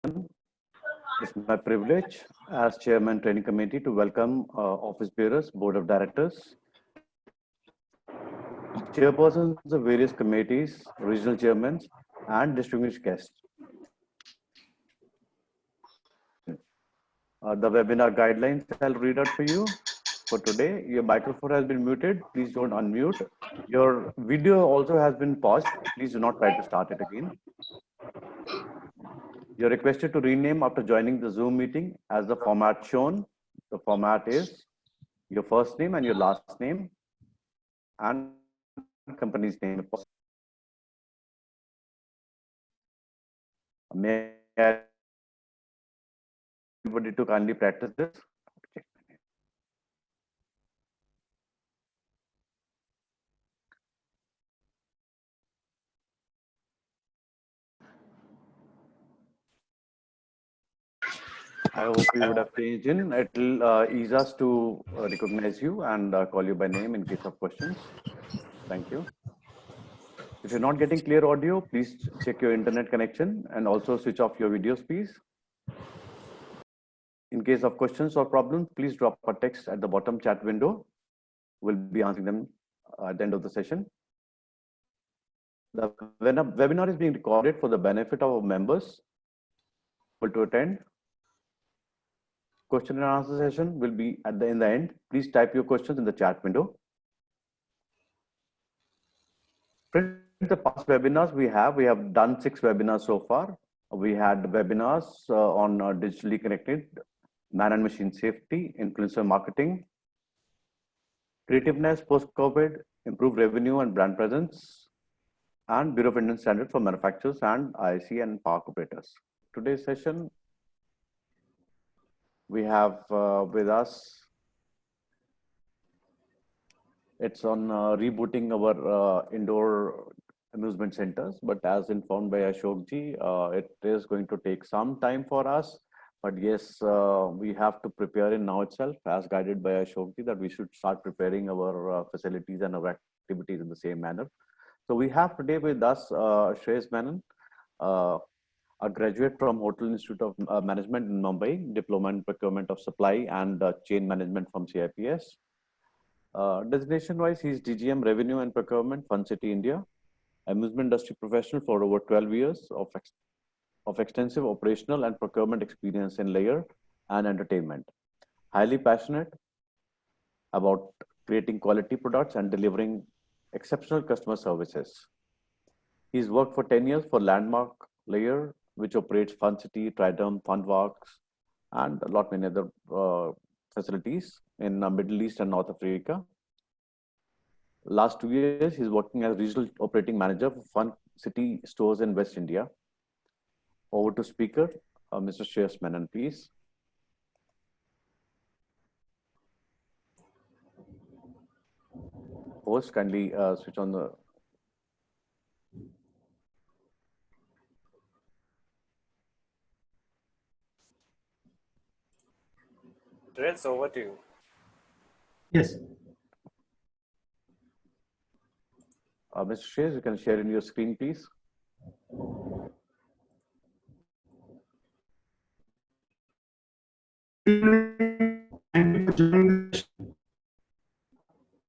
It's my privilege as Chairman Training Committee to welcome office bearers, Board of Directors, chairpersons of various committees, regional chairmen, and distinguished guests. The webinar guidelines I'll read out for you. For today, your microphone has been muted. Please don't unmute. Your video also has been paused. Please do not try to start it again. You're requested to rename after joining the Zoom meeting as the format shown. The format is your first name and your last name and company's name. May I everybody to kindly practice this? I hope you would have changed in. It will ease us to recognize you and call you by name in case of questions. Thank you. If you're not getting clear audio, please check your internet connection and also switch off your videos, please. In case of questions or problems, please drop a text at the bottom chat window. We'll be answering them at the end of the session. The webinar is being recorded for the benefit of our members able to attend. Question and answer session will be in the end. Please type your questions in the chat window. In the past webinars we have done 6 webinars so far. We had webinars on digitally connected, man and machine safety, influencer marketing, creativeness post-COVID, improved revenue and brand presence, and Bureau of Indian Standards for manufacturers and IIC and park operators. Today's session, we have with us, it's on rebooting our indoor amusement centers, but as informed by Ashokji, it is going to take some time for us. But yes, we have to prepare in now itself, as guided by Ashokji, that we should start preparing our facilities and our activities in the same manner. So we have today with us Shreyas Menon, a graduate from Hotel Institute of Management in Mumbai, Diploma in Procurement of Supply and Chain Management from CIPS. Designation-wise, he's DGM Revenue and Procurement, Fun City, India. Amusement industry professional for over 12 years of extensive operational and procurement experience in leisure and entertainment. Highly passionate about creating quality products and delivering exceptional customer services. He's worked for 10 years for Landmark Leisure, which operates Fun City, Tridom, Funworks, and a lot many other facilities in Middle East and North Africa. Last 2 years, he's working as regional operating manager for Fun City stores in West India. Over to speaker, Mr. Shreyas Menon, please. Host, kindly switch on the. Shreyas, over to you. Yes. Mr. Shreyas, you can share in your screen, please. Thank you for joining the session.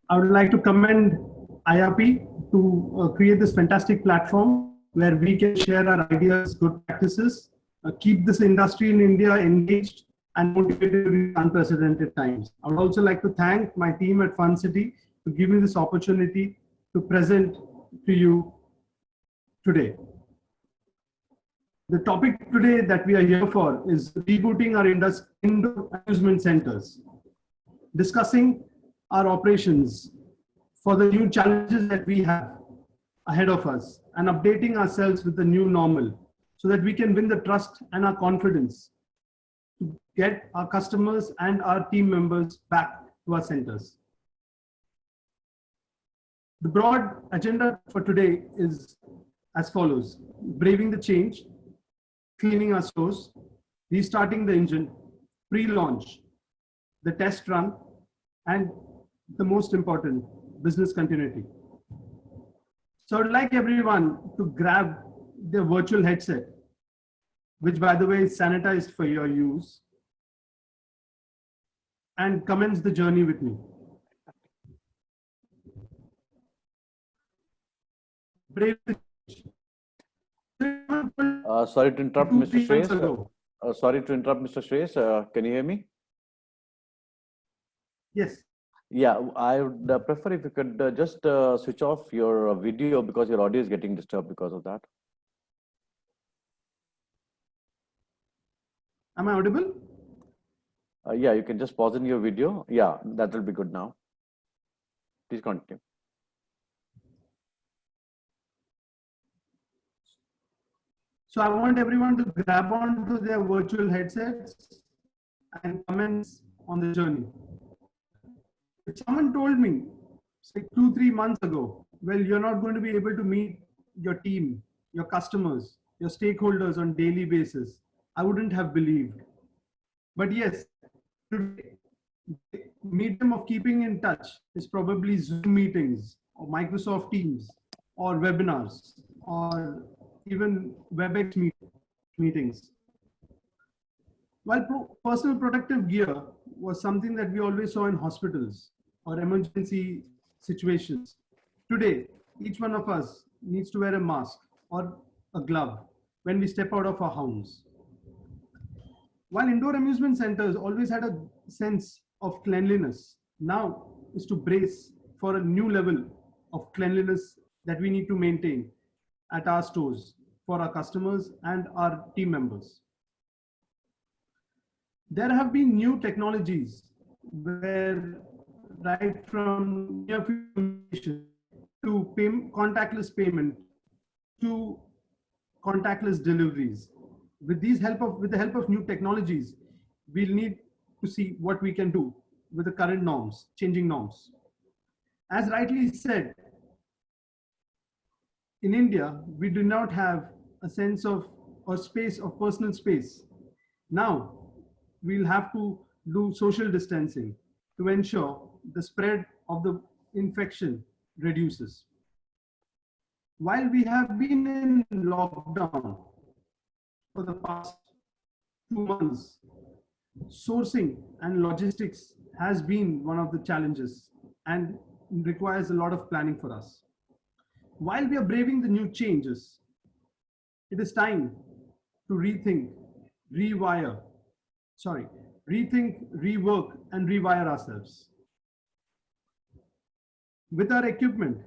I would like to commend IRP to create this fantastic platform where we can share our ideas, good practices, keep this industry in India engaged and motivated in unprecedented times. I would also like to thank my team at Fun City to give me this opportunity to present to you today. The topic today that we are here for is rebooting our indoor amusement centers, discussing our operations for the new challenges that we have ahead of us, and updating ourselves with the new normal so that we can win the trust and our confidence to get our customers and our team members back to our centers. The broad agenda for today is as follows: braving the change, cleaning our stores, restarting the engine, pre-launch, the test run, and the most important, business continuity. So I would like everyone to grab their virtual headset which by the way is sanitized for your use, and commence the journey with me. Brave the change. Sorry to interrupt, 2, Mr. 3 months Shreyas. ago. Sorry to interrupt, Mr. Shreyas. Can you hear me? Yes. Yeah, I would prefer if you could just switch off your video because your audio is getting disturbed because of that. Am I audible? Yeah, you can just pause in your video. Yeah, that will be good now. Please continue. So I want everyone to grab onto their virtual headsets and commence on the journey. If someone told me, say 2, 3 months ago, well, you're not going to be able to meet your team, your customers, your stakeholders on daily basis, I wouldn't have believed. But yes, today, the medium of keeping in touch is probably Zoom meetings or Microsoft Teams or webinars or even WebEx meetings. While personal protective gear was something that we always saw in hospitals or emergency situations, today, each one of us needs to wear a mask or a glove when we step out of our homes. While indoor amusement centers always had a sense of cleanliness, now is to brace for a new level of cleanliness that we need to maintain at our stores for our customers and our team members. There have been new technologies where right from near future to contactless payment to contactless deliveries. With the help of new technologies, we'll need to see what we can do with the current norms, changing norms. As rightly said, in India, we do not have a sense of or space of personal space. Now, we'll have to do social distancing to ensure the spread of the infection reduces. While we have been in lockdown for the past 2 months, sourcing and logistics has been one of the challenges and requires a lot of planning for us. While we are braving the new changes, it is time to rewire, rethink, rework, and rewire ourselves. With our equipment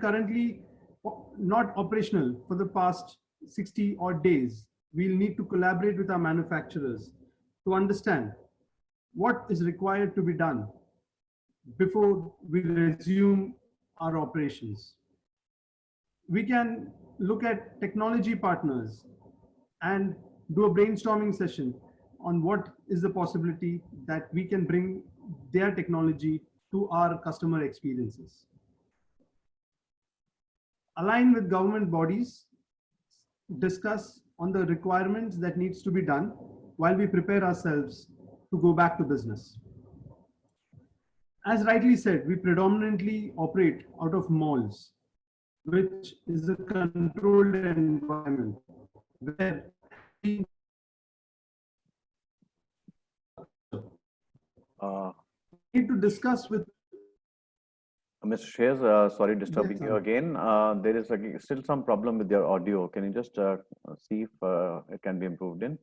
currently not operational for the past 60 odd days, we'll need to collaborate with our manufacturers to understand what is required to be done before we resume our operations. We can look at technology partners and do a brainstorming session on what is the possibility that we can bring their technology to our customer experiences. Align with government bodies, discuss on the requirements that needs to be done while we prepare ourselves to go back to business. As rightly said, we predominantly operate out of malls, which is a controlled environment where we need to discuss with Mr. Shreyas, sorry disturbing Yes, you again. There is still some problem with your audio. Can you just see if it can be improved in?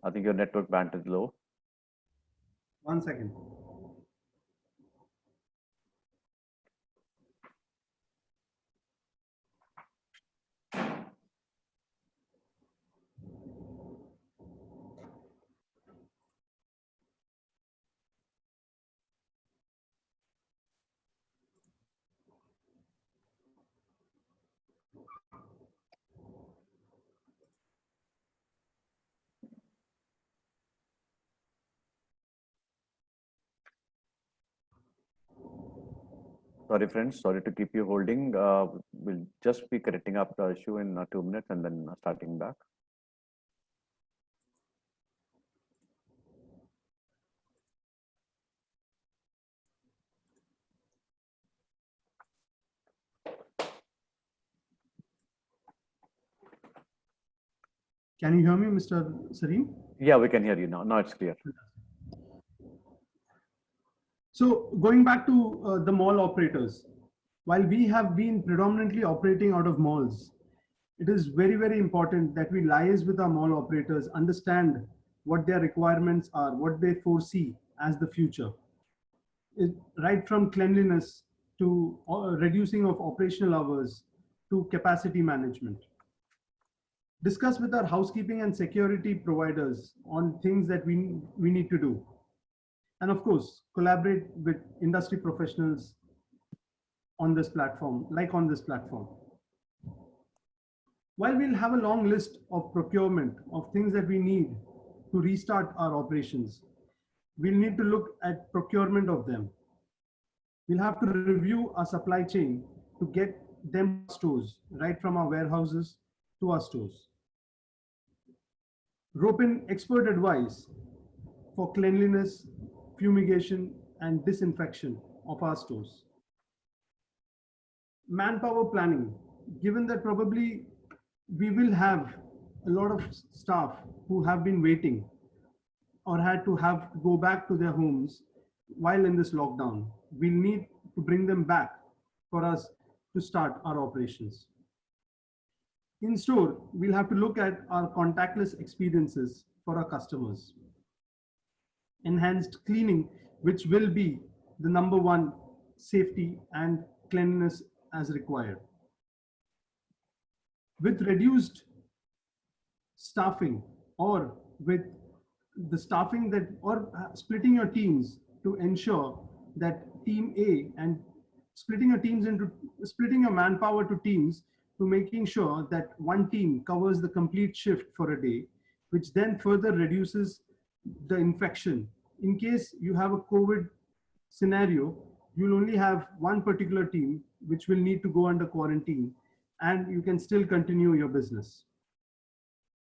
I think your network band is low. 1 second. Sorry, friends. Sorry to keep you holding. We'll just be correcting up the issue in 2 minutes and then starting back. Can you hear me, Mr. Sareem? Yeah, we can hear you now. Now it's clear. So going back to the mall operators, while we have been predominantly operating out of malls, it is very, very important that we liaise with our mall operators, understand what their requirements are, what they foresee as the future. Right from cleanliness to reducing of operational hours to capacity management. Discuss with our housekeeping and security providers on things that we need to do. And of course, collaborate with industry professionals on this platform, like on this platform. While we'll have a long list of procurement of things that we need to restart our operations, we'll need to look at procurement of them. We'll have to review our supply chain to get them stores, right from our warehouses to our stores. Rope in expert advice for cleanliness, fumigation, and disinfection of our stores. Manpower planning, given that probably we will have a lot of staff who have been waiting or had to go back to their homes while in this lockdown. We'll need to bring them back for us to start our operations. In store, we'll have to look at our contactless experiences for our customers. Enhanced cleaning, which will be the number one safety and cleanliness as required. With reduced staffing or with the staffing that, or splitting your teams to ensure that team A and splitting your manpower to teams to making sure that one team covers the complete shift for a day, which then further reduces the infection. In case you have a COVID scenario, you'll only have one particular team which will need to go under quarantine and you can still continue your business.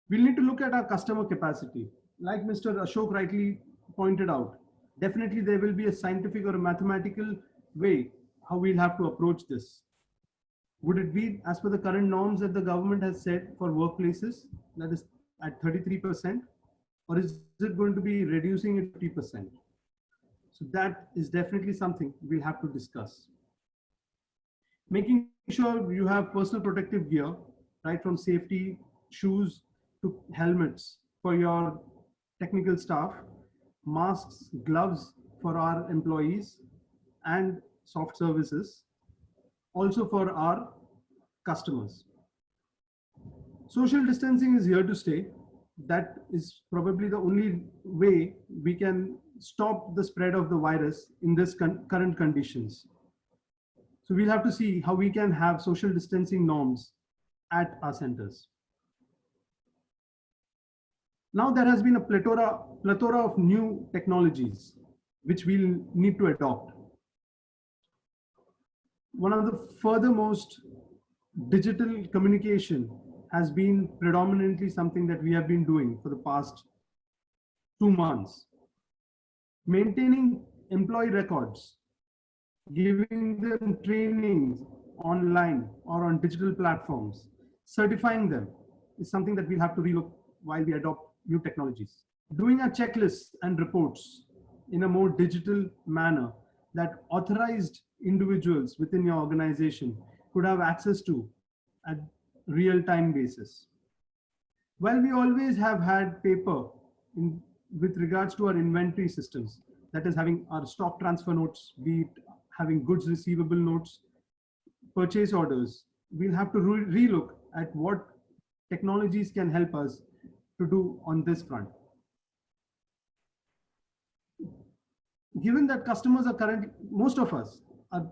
We'll need to look at our customer capacity. Like Mr. Ashok rightly pointed out, definitely there will be a scientific or a mathematical way how we'll have to approach this. Would it be as per the current norms that the government has set for workplaces, that is at 33%, or is it going to be reducing it to 50%? So that is definitely something we'll have to discuss. Making sure you have personal protective gear, right from safety, shoes to helmets for your technical staff, masks, gloves for our employees, and soft services, also for our customers. Social distancing is here to stay. That is probably the only way we can stop the spread of the virus in this current conditions. So we'll have to see how we can have social distancing norms at our centers. Now there has been a plethora of new technologies which we'll need to adopt. One of the furthermost, digital communication has been predominantly something that we have been doing for the past 2 months. Maintaining employee records, giving them trainings online or on digital platforms, certifying them is something that we'll have to relook while we adopt new technologies. Doing a checklist and reports in a more digital manner that authorized individuals within your organization could have access to at real-time basis. While we always have had paper with regards to our inventory systems, that is having our stock transfer notes, be it having goods receivable notes, purchase orders, we'll have to relook at what technologies can help us to do on this front. Given that customers are currently, most of us are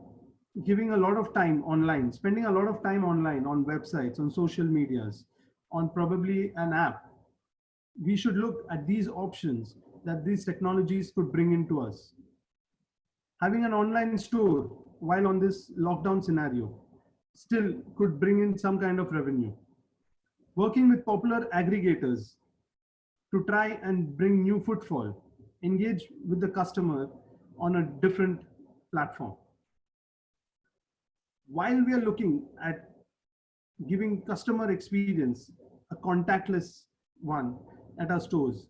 giving a lot of time online, spending a lot of time online on websites, on social medias, on probably an app, we should look at these options that these technologies could bring into us. Having an online store while on this lockdown scenario still could bring in some kind of revenue. Working with popular aggregators to try and bring new footfall, engage with the customer on a different platform. While we are looking at giving customer experience a contactless one at our stores,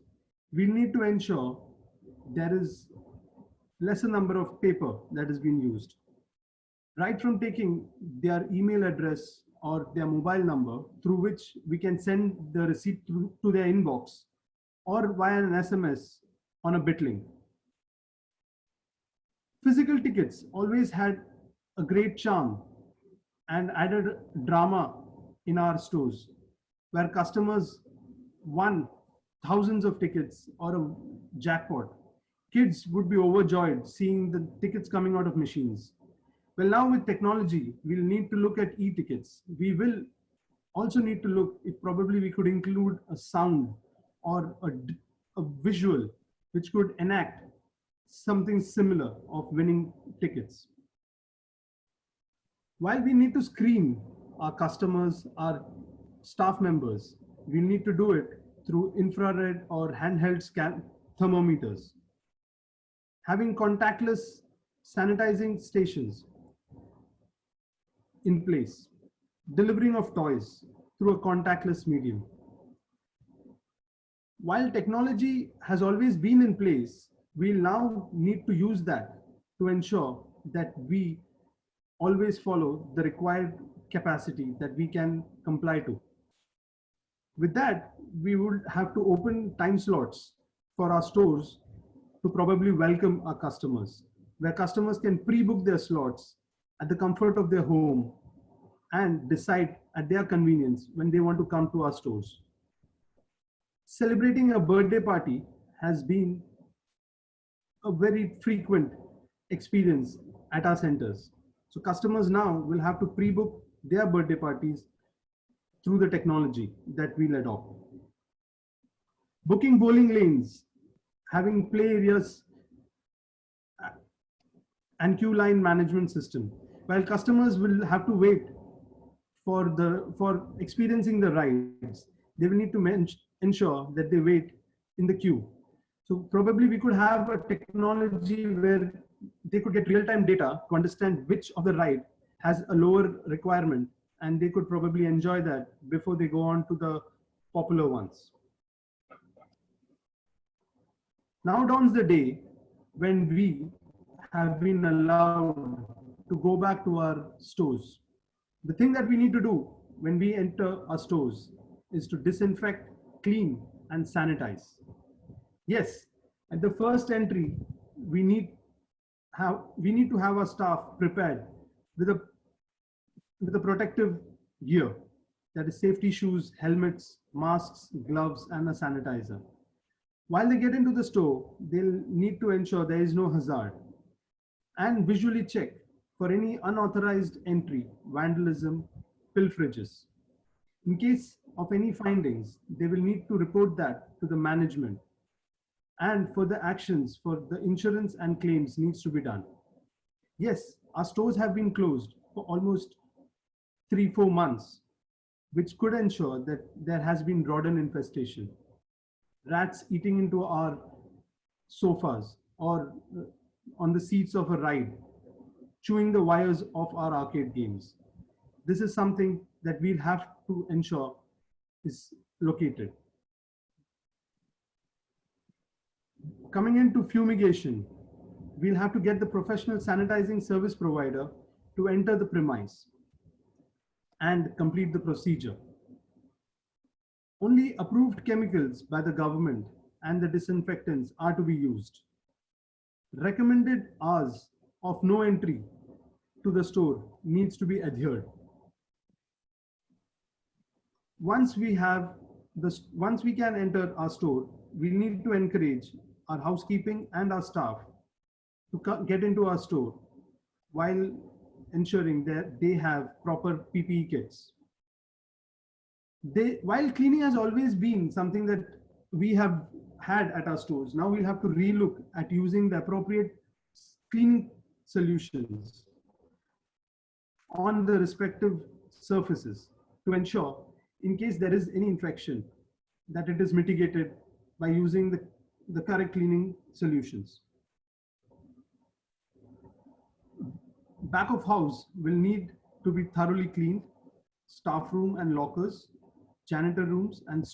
we need to ensure there is lesser number of paper that is being used. Right from taking their email address or their mobile number through which we can send the receipt to their inbox or via an SMS on a BitLink. Physical tickets always had a great charm and added drama in our stores where customers won thousands of tickets or a jackpot. Kids would be overjoyed seeing the tickets coming out of machines. Well, now with technology, we'll need to look at e-tickets. We will also need to look if probably we could include a sound or a visual which could enact something similar of winning tickets. While we need to screen our customers, our staff members, we need to do it through infrared or handheld scan thermometers. Having contactless sanitizing stations in place, delivering of toys through a contactless medium. While technology has always been in place, we now need to use that to ensure that we always follow the required capacity that we can comply to. With that, we would have to open time slots for our stores to probably welcome our customers, where customers can pre-book their slots at the comfort of their home and decide at their convenience when they want to come to our stores. Celebrating a birthday party has been a very frequent experience at our centers. So customers now will have to pre-book their birthday parties through the technology that we'll adopt. Booking bowling lanes, having play areas and queue line management system. While customers will have to wait for experiencing the rides, they will need to ensure that they wait in the queue. So probably we could have a technology where they could get real-time data to understand which of the ride has a lower requirement, and they could probably enjoy that before they go on to the popular ones. Now dawns the day when we have been allowed to go back to our stores. The thing that we need to do when we enter our stores is to disinfect, clean, and sanitize. Yes, at the first entry, we need to have our staff prepared with a protective gear, that is safety shoes, helmets, masks, gloves, and a sanitizer. While they get into the store, they'll need to ensure there is no hazard and visually check for any unauthorized entry, vandalism, pilferages. In case of any findings, they will need to report that to the management, and further actions for the insurance and claims needs to be done. Yes, our stores have been closed for almost 3-4 months, which could ensure that there has been rodent infestation. Rats eating into our sofas or on the seats of a ride, chewing the wires of our arcade games. This is something that we'll have to ensure is located. Coming into fumigation, we'll have to get the professional sanitizing service provider to enter the premise and complete the procedure. Only approved chemicals by the government and the disinfectants are to be used. Recommended hours of no entry to the store needs to be adhered. Once we can enter our store, we need to encourage our housekeeping and our staff to get into our store while ensuring that they have proper PPE kits. While cleaning has always been something that we have had at our stores, now we'll have to relook at using the appropriate cleaning solutions on the respective surfaces to ensure, in case there is any infection, that it is mitigated by using the correct cleaning solutions. Back of house will need to be thoroughly cleaned, staff room and lockers, janitor rooms, and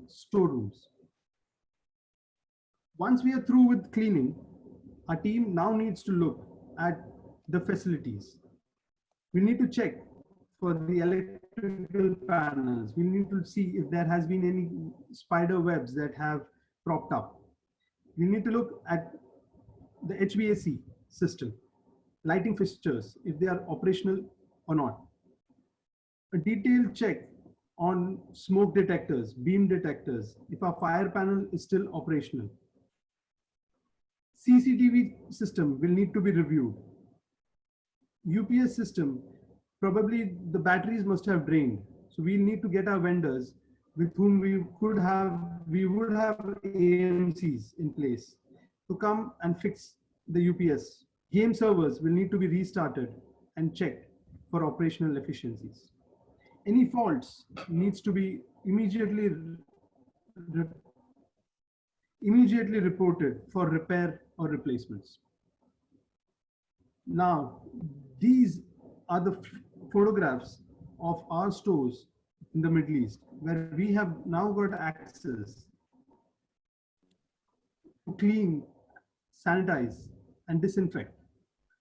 storerooms. Once we are through with cleaning, our team now needs to look at the facilities. We need to check for the electrical panels. We need to see if there has been any spider webs that have propped up. We need to look at the HVAC system, lighting fixtures, if they are operational or not. A detailed check on smoke detectors, beam detectors, if our fire panel is still operational. CCTV system will need to be reviewed. UPS system, probably the batteries must have drained. So we need to get our vendors with whom we would have AMCs in place to come and fix the UPS. Game servers will need to be restarted and checked for operational efficiencies. Any faults needs to be immediately reported for repair or replacements. Now, these are the photographs of our stores in the Middle East, where we have now got access to clean, sanitize, and disinfect.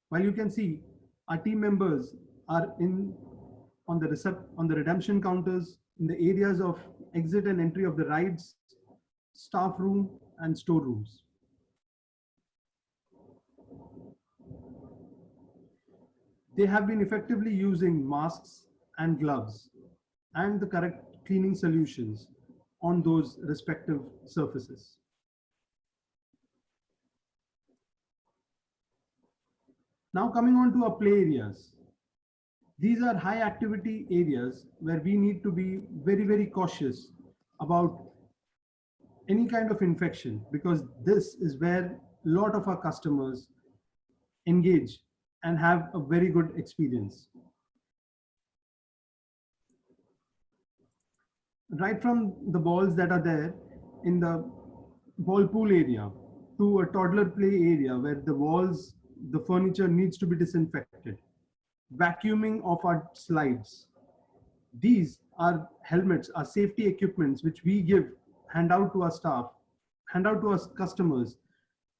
While you can see our team members are on the redemption counters, in the areas of exit and entry of the rides, staff room, and storerooms. They have been effectively using masks and gloves and the correct cleaning solutions on those respective surfaces. Now coming on to our play areas. These are high activity areas where we need to be very, very cautious about any kind of infection, because this is where a lot of our customers engage and have a very good experience. Right from the balls that are there in the ball pool area to a toddler play area where the walls, the furniture needs to be disinfected. Vacuuming of our slides. These are helmets, are safety equipments which we hand out to our staff, hand out to our customers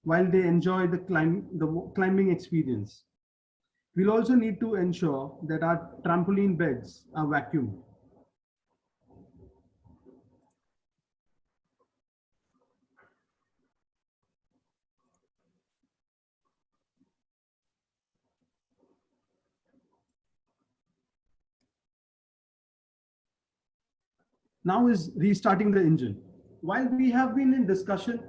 while they enjoy the climbing experience. We'll also need to ensure that our trampoline beds are vacuumed. Now is restarting the engine. While we have been in discussion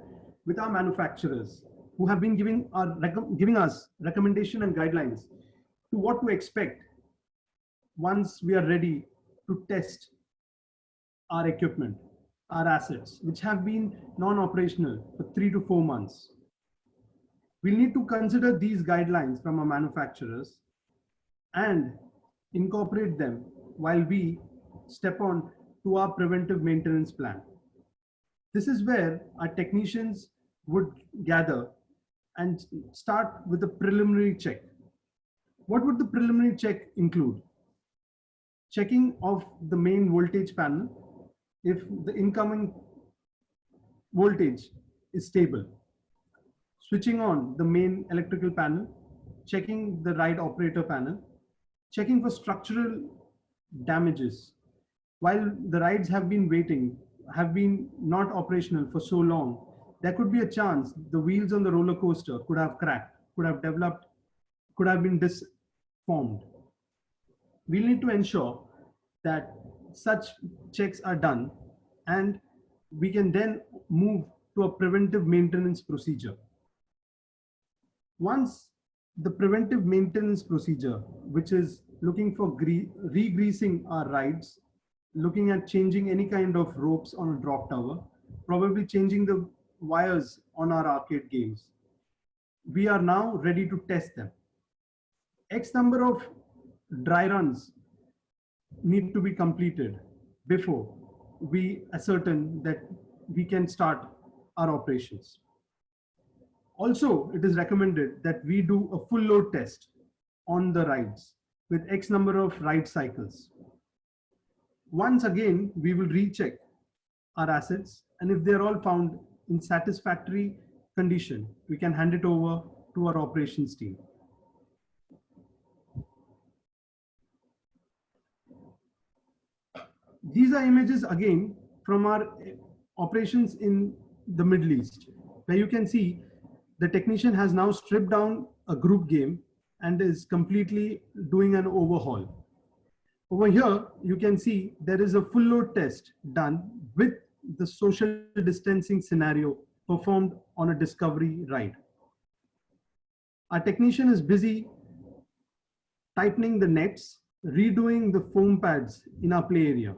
with our manufacturers who have been giving us recommendation and guidelines to what to expect once we are ready to test our equipment, our assets, which have been non-operational for 3 to 4 months. We need to consider these guidelines from our manufacturers and incorporate them while we step on to our preventive maintenance plan. This is where our technicians would gather and start with a preliminary check. What would the preliminary check include? Checking of the main voltage panel, if the incoming voltage is stable. Switching on the main electrical panel, checking the ride operator panel, checking for structural damages. While the rides have been not operational for so long, there could be a chance the wheels on the roller coaster could have cracked, could have developed, could have been disformed. We'll need to ensure that such checks are done, and we can then move to a preventive maintenance procedure. Once the preventive maintenance procedure, which is looking for re-greasing our rides, looking at changing any kind of ropes on a drop tower, probably changing the wires on our arcade games. We are now ready to test them. X number of dry runs need to be completed before we ascertain that we can start our operations. Also, it is recommended that we do a full load test on the rides with X number of ride cycles. Once again, we will recheck our assets, and if they're all found in satisfactory condition, we can hand it over to our operations team. These are images again from our operations in the Middle East, where you can see the technician has now stripped down a group game and is completely doing an overhaul. Over here, you can see there is a full load test done with the social distancing scenario performed on a discovery ride. Our technician is busy tightening the nets, redoing the foam pads in our play area,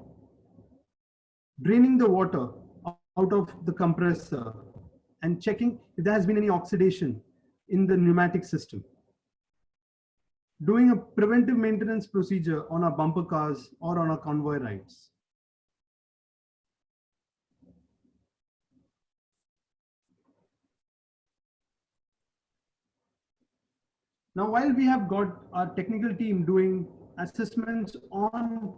draining the water out of the compressor, and checking if there has been any oxidation in the pneumatic system. Doing a preventive maintenance procedure on our bumper cars or on our convoy rides. Now, while we have got our technical team doing assessments on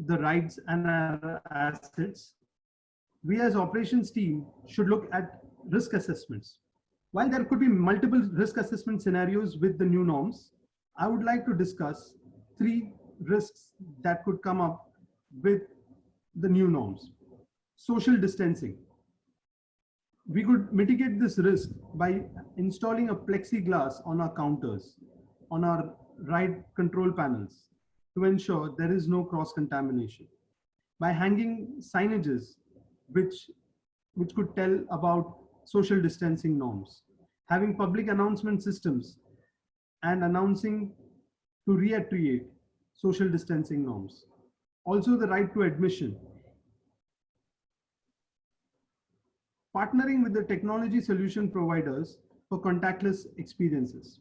the rides and our assets, we as operations team should look at risk assessments. While there could be multiple risk assessment scenarios with the new norms, I would like to discuss 3 risks that could come up with the new norms. Social distancing. We could mitigate this risk by installing a plexiglass on our counters, on our ride control panels, to ensure there is no cross-contamination. By hanging signages which could tell about social distancing norms. Having public announcement systems and announcing to reiterate social distancing norms. Also the right to admission. Partnering with the technology solution providers for contactless experiences.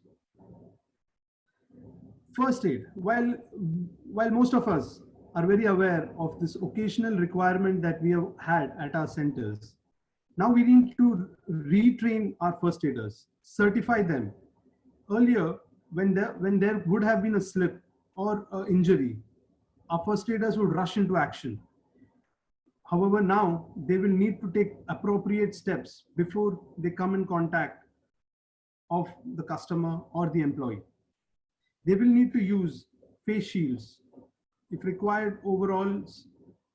First aid. While most of us are very aware of this occasional requirement that we have had at our centers, now we need to retrain our first aiders, certify them. Earlier, when there would have been a slip or an injury, our first aiders would rush into action. However, now they will need to take appropriate steps before they come in contact of the customer or the employee. They will need to use face shields, if required, overalls,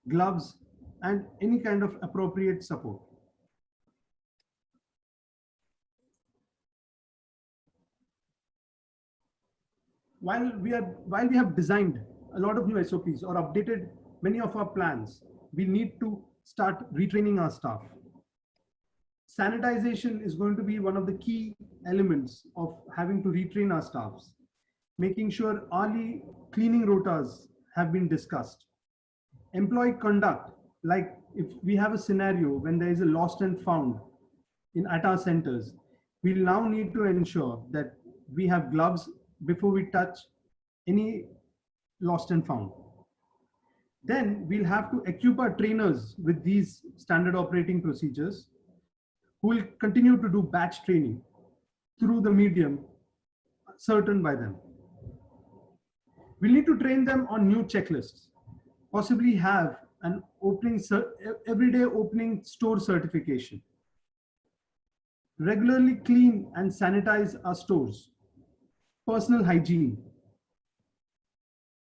gloves, and any kind of appropriate support. While we have designed a lot of new SOPs or updated many of our plans, we need to start retraining our staff. Sanitization is going to be one of the key elements of having to retrain our staffs. Making sure early cleaning rotas have been discussed. Employee conduct, like if we have a scenario when there is a lost and found at our centers, we'll now need to ensure that we have gloves before we touch any lost and found. Then we'll have to equip our trainers with these standard operating procedures, who will continue to do batch training through the medium certain by them. We need to train them on new checklists, possibly have an everyday opening store certification. Regularly clean and sanitize our stores. Personal hygiene.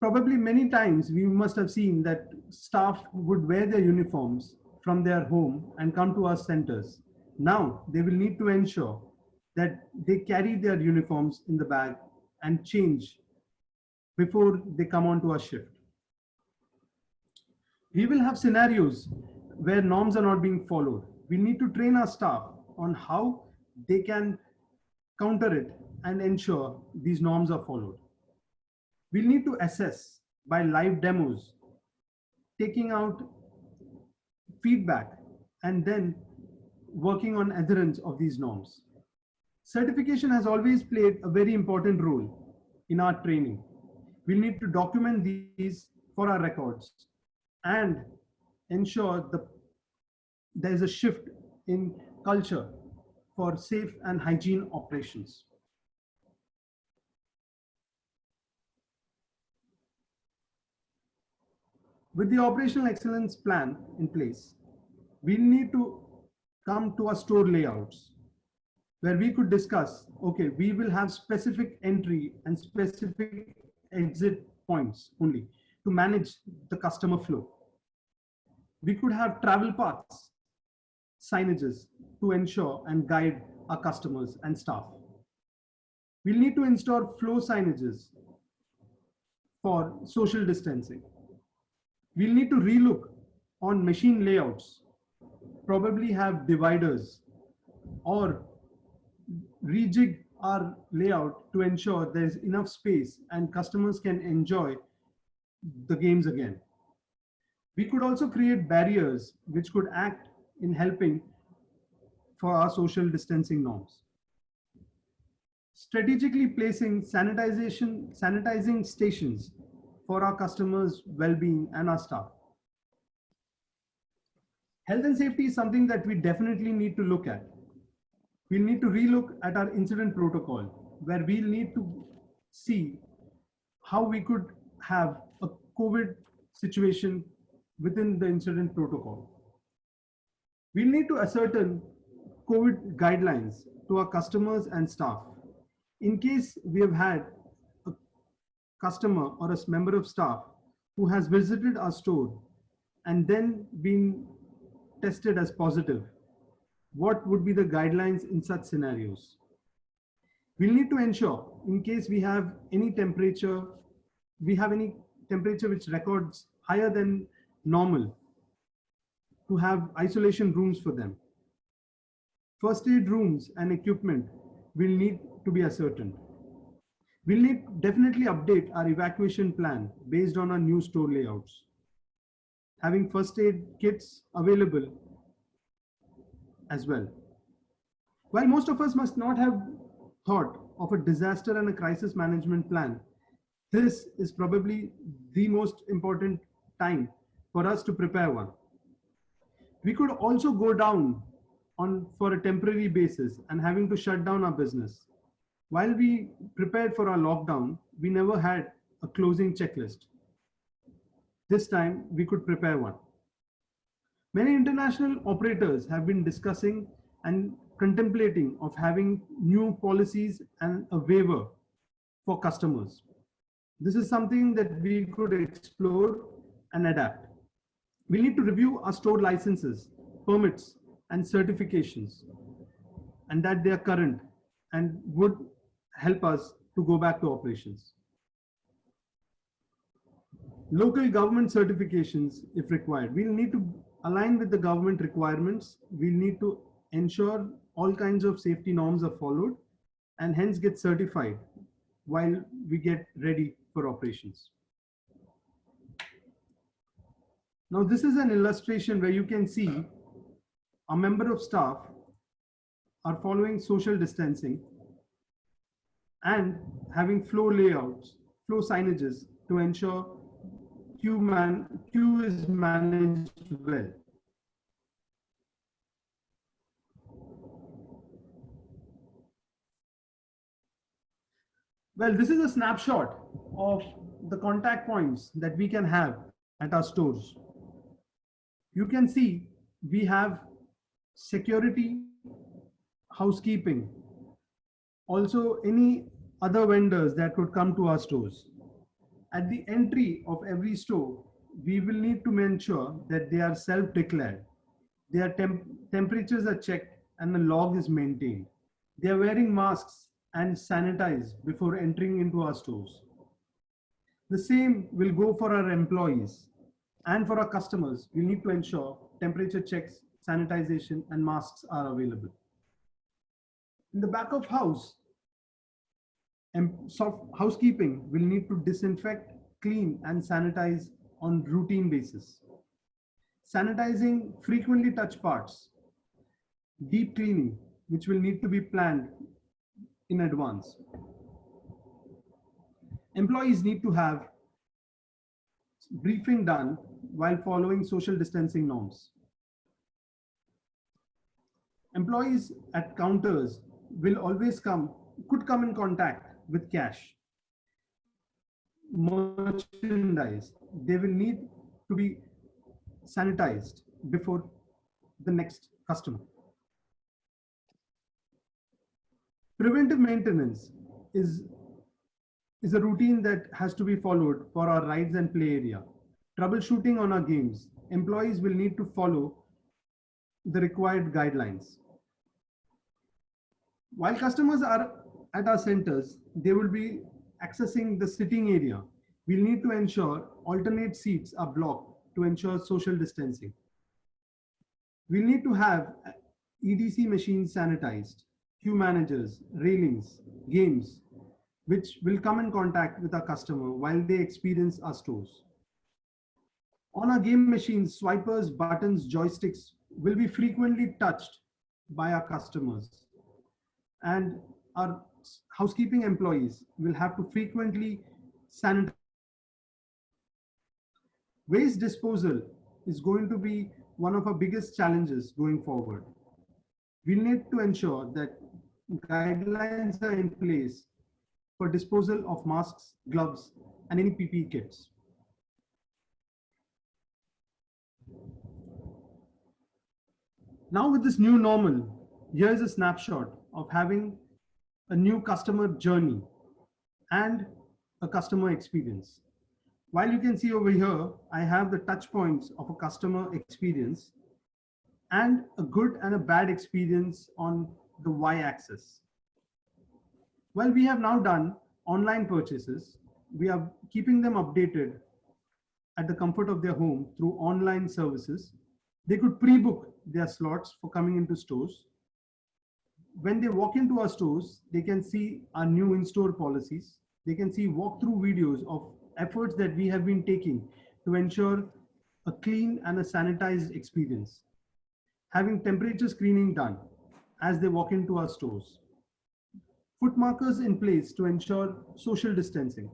Probably many times we must have seen that staff would wear their uniforms from their home and come to our centers. Now they will need to ensure that they carry their uniforms in the bag and change before they come onto our shift. We will have scenarios where norms are not being followed. We need to train our staff on how they can counter it and ensure these norms are followed. We'll need to assess by live demos, taking out feedback, and then working on adherence of these norms. Certification has always played a very important role in our training. We'll need to document these for our records and ensure there's a shift in culture for safe and hygiene operations. With the operational excellence plan in place, we need to come to our store layouts where we could discuss, okay, we will have specific entry and specific exit points only to manage the customer flow. We could have travel paths, signages to ensure and guide our customers and staff. We'll need to install flow signages for social distancing. We'll need to relook on machine layouts, probably have dividers or rejig our layout to ensure there's enough space and customers can enjoy the games again. We could also create barriers which could act in helping for our social distancing norms. Strategically placing sanitizing stations for our customers' well-being and our staff. Health and safety is something that we definitely need to look at. We'll need to relook at our incident protocol, where we'll need to see how we could have a COVID situation within the incident protocol. We'll need to ascertain COVID guidelines to our customers and staff. In case we have had a customer or a member of staff who has visited our store and then been tested as positive, what would be the guidelines in such scenarios? We'll need to ensure, in case we have any temperature which records higher than normal, to have isolation rooms for them. First aid rooms and equipment will need to be ascertained. We'll need to definitely update our evacuation plan based on our new store layouts. Having first aid kits available as well. While most of us must not have thought of a disaster and a crisis management plan, this is probably the most important time for us to prepare one. We could also go down for a temporary basis and having to shut down our business. While we prepared for our lockdown, we never had a closing checklist. This time we could prepare one. Many international operators have been discussing and contemplating of having new policies and a waiver for customers. This is something that we could explore and adapt. We need to review our store licenses, permits, and certifications, and that they are current and would help us to go back to operations. Local government certifications, if required, we'll need to align with the government requirements. We'll need to ensure all kinds of safety norms are followed and hence get certified while we get ready for operations. Now, this is an illustration where you can see a member of staff are following social distancing and having flow layouts, flow signages to ensure queue is managed well. Well, this is a snapshot of the contact points that we can have at our stores. You can see we have security, housekeeping, also any other vendors that would come to our stores. At the entry of every store, we will need to ensure that they are self-declared. Their temperatures are checked and the log is maintained. They are wearing masks and sanitized before entering into our stores. The same will go for our employees and for our customers. We need to ensure temperature checks, sanitization, and masks are available. In the back of house, housekeeping will need to disinfect, clean, and sanitize on routine basis. Sanitizing frequently touched parts, deep cleaning, which will need to be planned in advance. Employees need to have briefing done while following social distancing norms. Employees at counters will always could come in contact with cash, merchandise. They will need to be sanitized before the next customer. Preventive maintenance is a routine that has to be followed for our rides and play area. Troubleshooting on our games, employees will need to follow the required guidelines. While customers are at our centers, they will be accessing the sitting area. We'll need to ensure alternate seats are blocked to ensure social distancing. We'll need to have EDC machines sanitized, queue managers, railings, games, which will come in contact with our customer while they experience our stores. On our game machines, swipers, buttons, joysticks will be frequently touched by our customers, and our housekeeping employees will have to frequently sanitize. Waste disposal is going to be one of our biggest challenges going forward. We need to ensure that guidelines are in place for disposal of masks, gloves, and any PPE kits. Now with this new normal, here's a snapshot of having a new customer journey and a customer experience. While you can see over here, I have the touch points of a customer experience and a good and a bad experience on the y-axis. Well, we have now done online purchases. We are keeping them updated at the comfort of their home through online services. They could pre-book their slots for coming into stores. When they walk into our stores, they can see our new in-store policies. They can see walkthrough videos of efforts that we have been taking to ensure a clean and a sanitized experience. Having temperature screening done as they walk into our stores. Foot markers in place to ensure social distancing.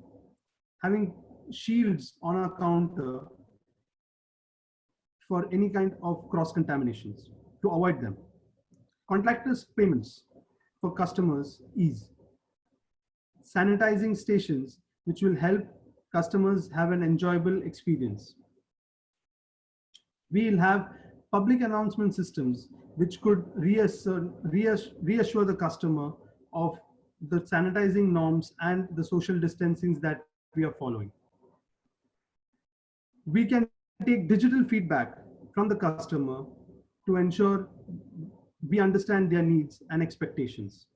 Having shields on our counter for any kind of cross-contaminations to avoid them. Contactless payments for customers ease. Sanitizing stations which will help customers have an enjoyable experience. We'll have public announcement systems which could reassure the customer of the sanitizing norms and the social distancing that we are following. We can take digital feedback from the customer to ensure we understand their needs and expectations.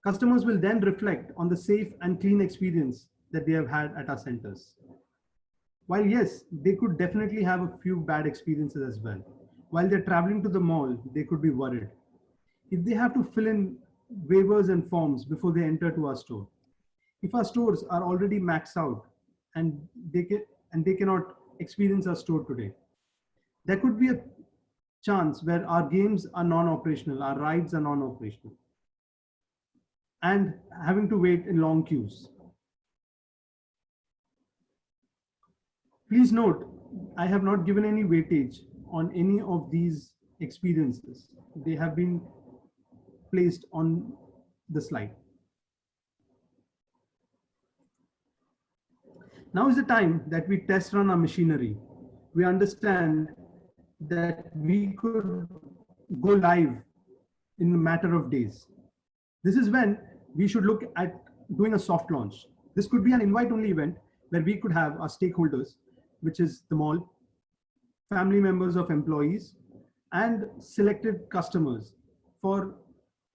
Customers will then reflect on the safe and clean experience that they have had at our centers. While yes, they could definitely have a few bad experiences as well. While they're traveling to the mall, they could be worried. If they have to fill in waivers and forms before they enter to our store, if our stores are already maxed out and they cannot experience our store today, there could be a chance where our games are non-operational, our rides are non-operational, and having to wait in long queues. Please note, I have not given any weightage on any of these experiences. They have been placed on the slide. Now is the time that we test run our machinery. We understand that we could go live in a matter of days. This is when we should look at doing a soft launch. This could be an invite-only event where we could have our stakeholders, which is the mall, family members of employees, and selected customers for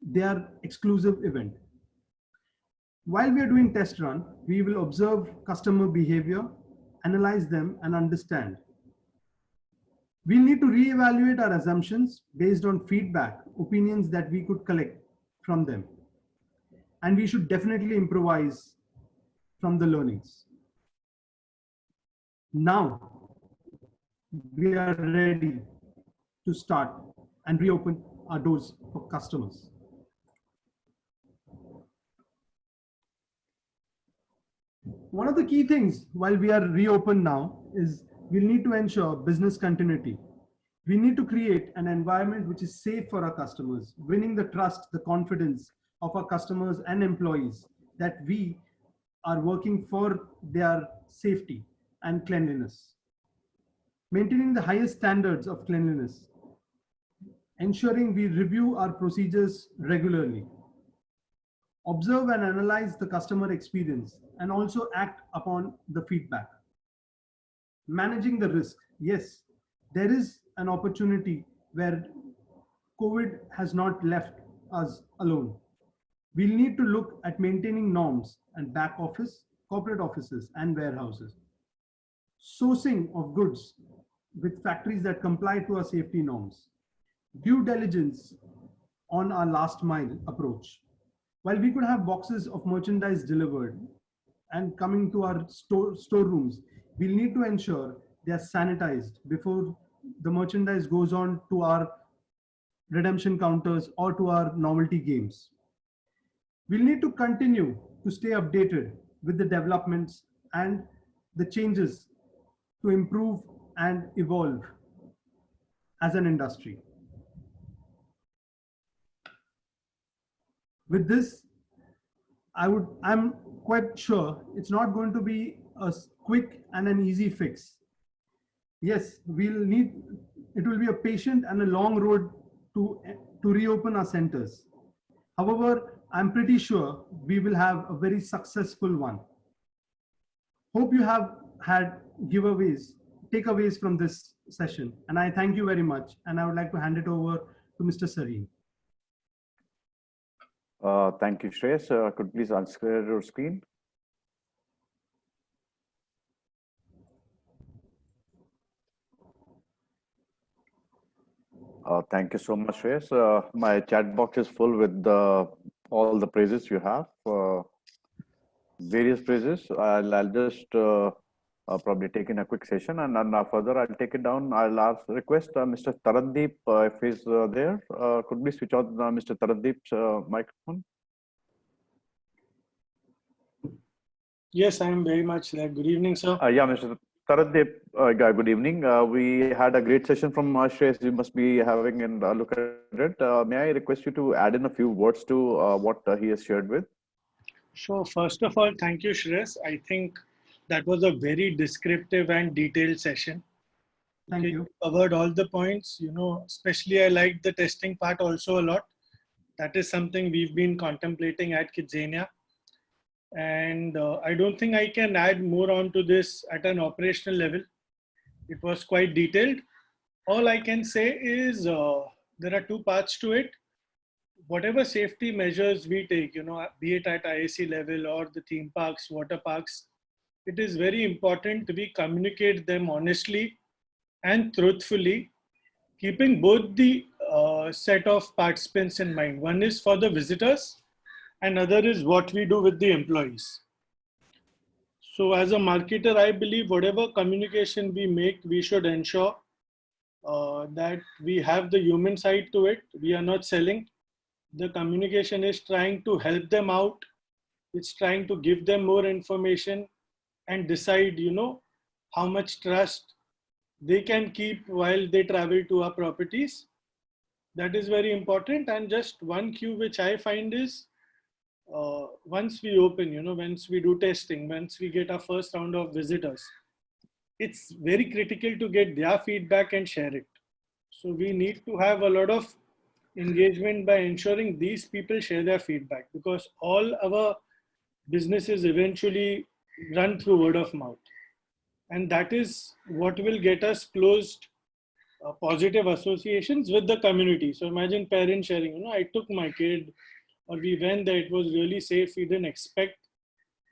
their exclusive event. While we are doing test run, we will observe customer behavior, analyze them, and understand. We need to reevaluate our assumptions based on feedback, opinions that we could collect from them. And we should definitely improvise from the learnings. Now, we are ready to start and reopen our doors for customers. One of the key things while we are reopened now is we'll need to ensure business continuity. We need to create an environment which is safe for our customers, winning the trust, the confidence of our customers and employees that we are working for their safety and cleanliness. maintaining the highest standards of cleanliness, ensuring we review our procedures regularly, observe and analyze the customer experience, and also act upon the feedback. Managing the risk. Yes, there is an opportunity where COVID has not left us alone. We'll need to look at maintaining norms and back office, corporate offices, and warehouses. Sourcing of goods with factories that comply to our safety norms. Due diligence on our last mile approach. While we could have boxes of merchandise delivered and coming to our storerooms, we'll need to ensure they are sanitized before the merchandise goes on to our redemption counters or to our novelty games. We'll need to continue to stay updated with the developments and the changes to improve and evolve as an industry. With this, I'm quite sure it's not going to be a quick and an easy fix. Yes, it will be a patient and a long road to reopen our centers. However, I'm pretty sure we will have a very successful one. Hope you have had takeaways from this session, and I thank you very much. And I would like to hand it over to Mr. Sareen. Thank you, Shreyas. Could you please unshare your screen? Thank you so much, Shreyas. My chat box is full with all the praises you have, various praises. I'll just probably take in a quick session, and then further I'll take it down. I'll request Mr. Tarandeep, if he's there, could we switch on Mr. Tarandeep's microphone? Yes, I am very much there. Good evening, sir. Yeah, Mr. Tarandeep, good evening. We had a great session from Shreyas. You must be having a look at it. May I request you to add in a few words to what he has shared with? Sure. First of all, thank you, Shreyas. I think that was a very descriptive and detailed session. Thank you. Covered all the points, especially I liked the testing part also a lot. That is something we've been contemplating at Kidzania. And I don't think I can add more onto this at an operational level. It was quite detailed. All I can say is there are two parts to it. Whatever safety measures we take, be it at IAC level or the theme parks, water parks, it is very important we communicate them honestly and truthfully, keeping both the set of participants in mind. One is for the visitors, and other is what we do with the employees. So as a marketer, I believe whatever communication we make, we should ensure that we have the human side to it. We are not selling. The communication is trying to help them out. It's trying to give them more information and decide, how much trust they can keep while they travel to our properties. That is very important. And just one cue which I find is, once we open, once we do testing, once we get our first round of visitors, it's very critical to get their feedback and share it. So we need to have a lot of engagement by ensuring these people share their feedback, because all our businesses eventually run through word of mouth. And that is what will get us closed positive associations with the community. So imagine parents sharing, I took my kid, or we went there, it was really safe. We didn't expect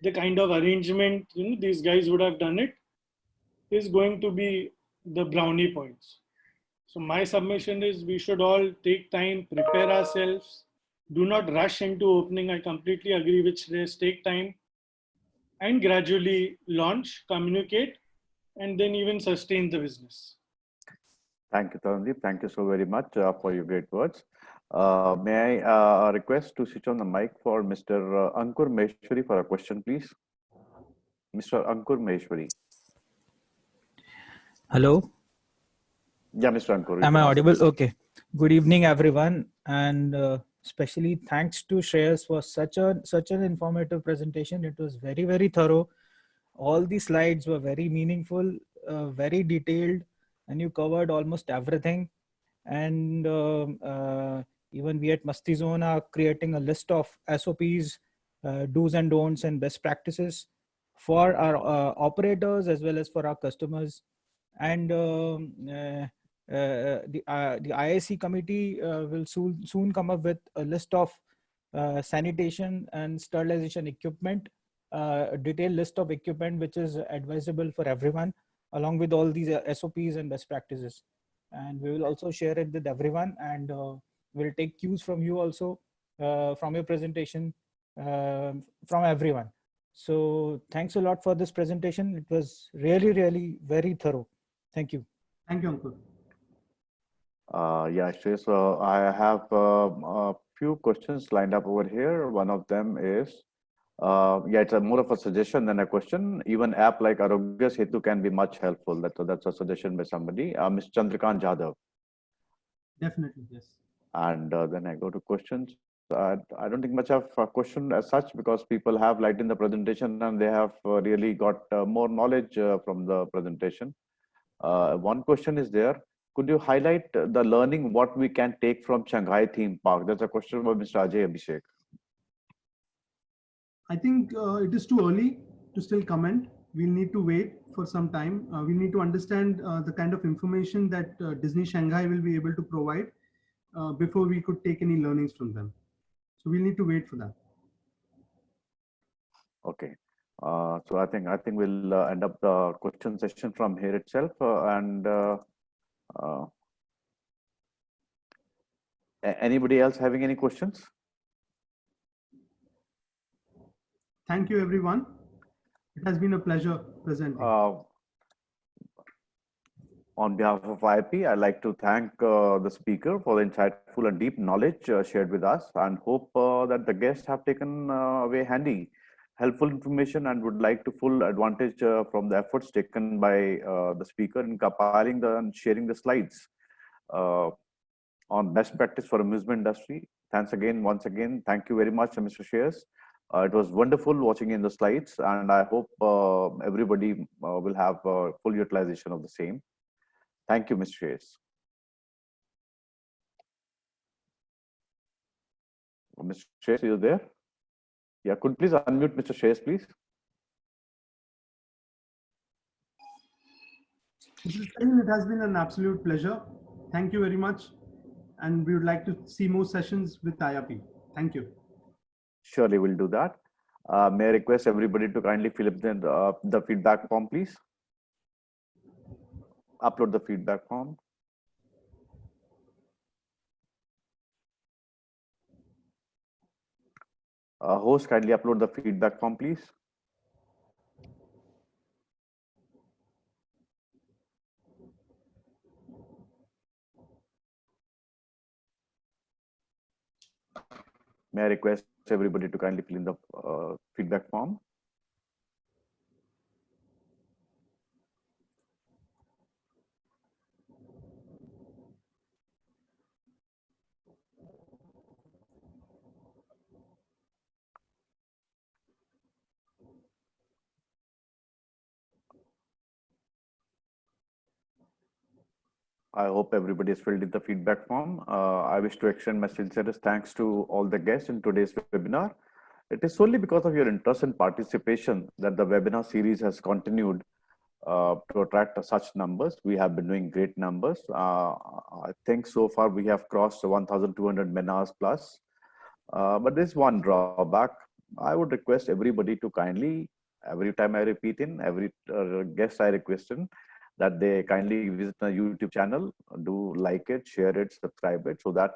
the kind of arrangement, these guys would have done it, is going to be the brownie points. So my submission is we should all take time, prepare ourselves, do not rush into opening. I completely agree with Shreyas, take time and gradually launch, communicate, and then even sustain the business. Thank you, Tarandeep. Thank you so very much for your great words. May I request to switch on the mic for Mr. Ankur Maheshwari for a question, please? Mr. Ankur Maheshwari. Hello. Yeah, Mr. Ankur. Am I audible? Okay. Good evening, everyone, and especially thanks to Shreyas for such an informative presentation. It was very, very thorough. All the slides were very meaningful, very detailed, and you covered almost everything. And even we at Masti Zone are creating a list of SOPs, do's and don'ts, and best practices for our operators as well as for our customers. And the IIC committee will soon come up with a list of sanitation and sterilization equipment, a detailed list of equipment which is advisable for everyone, along with all these SOPs and best practices. And we will also share it with everyone, and we'll take cues from you also, from your presentation, from everyone. So thanks a lot for this presentation. It was really very thorough. Thank you. Thank you, Ankur. Yeah, Shreyas, so I have a few questions lined up over here. One of them is, yeah, it's more of a suggestion than a question. Even app like Arogya Setu can be much helpful. That's a suggestion by somebody, Ms. Chandrakant Jadhav. Definitely, yes. And then I go to questions. I don't think much of a question as such, because people have liked in the presentation and they have really got more knowledge from the presentation. One question is there. Could you highlight the learning what we can take from Shanghai theme park? That's a question by Mr. Ajay Abhishek. I think it is too early to still comment. We'll need to wait for some time. We need to understand the kind of information that Disney Shanghai will be able to provide before we could take any learnings from them. So we'll need to wait for that. Okay. So I think we'll end up the question session from here itself. Anybody else having any questions? Thank you, everyone. It has been a pleasure presenting. On behalf of IIP, I'd like to thank the speaker for the insightful and deep knowledge shared with us, and hope that the guests have taken away handy, helpful information, and would like to full advantage from the efforts taken by the speaker in compiling and sharing the slides on best practice for amusement industry. Thanks again, once again. Thank you very much, Mr. Shreyas. It was wonderful watching in the slides, and I hope everybody will have full utilization of the same. Thank you, Mr. Shreyas. Mr. Shreyas, are you there? Yeah, could please unmute Mr. Shreyas, please? It has been an absolute pleasure. Thank you very much. And we would like to see more sessions with IIP. Thank you. Surely we'll do that. May I request everybody to kindly fill up the feedback form, please? Upload the feedback form. Host, kindly upload the feedback form, please. May I request everybody to kindly fill in the feedback form? I hope everybody has filled in the feedback form. I wish to extend my sincerest thanks to all the guests in today's webinar. It is solely because of your interest and participation that the webinar series has continued to attract such numbers. We have been doing great numbers. I think so far we have crossed 1,200 webinars plus. But there's one drawback. I would request everybody to kindly, every time I repeat in, every guest I request in, that they kindly visit the YouTube channel, do like it, share it, subscribe it, so that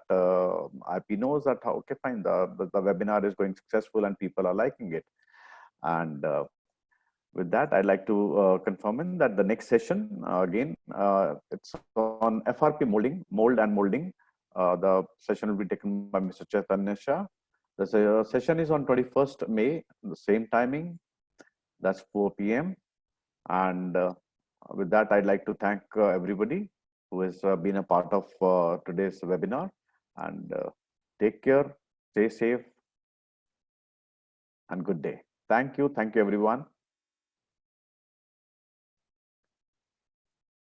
IP knows that, okay, fine, the webinar is going successful and people are liking it. And with that, I'd like to confirm that the next session, again, it's on FRP molding, mold and molding. The session will be taken by Mr. Chaitanya Shah. The session is on 21st May, the same timing, that's 4 p.m. And with that, I'd like to thank everybody who has been a part of today's webinar, and take care, stay safe, and good day. Thank you everyone.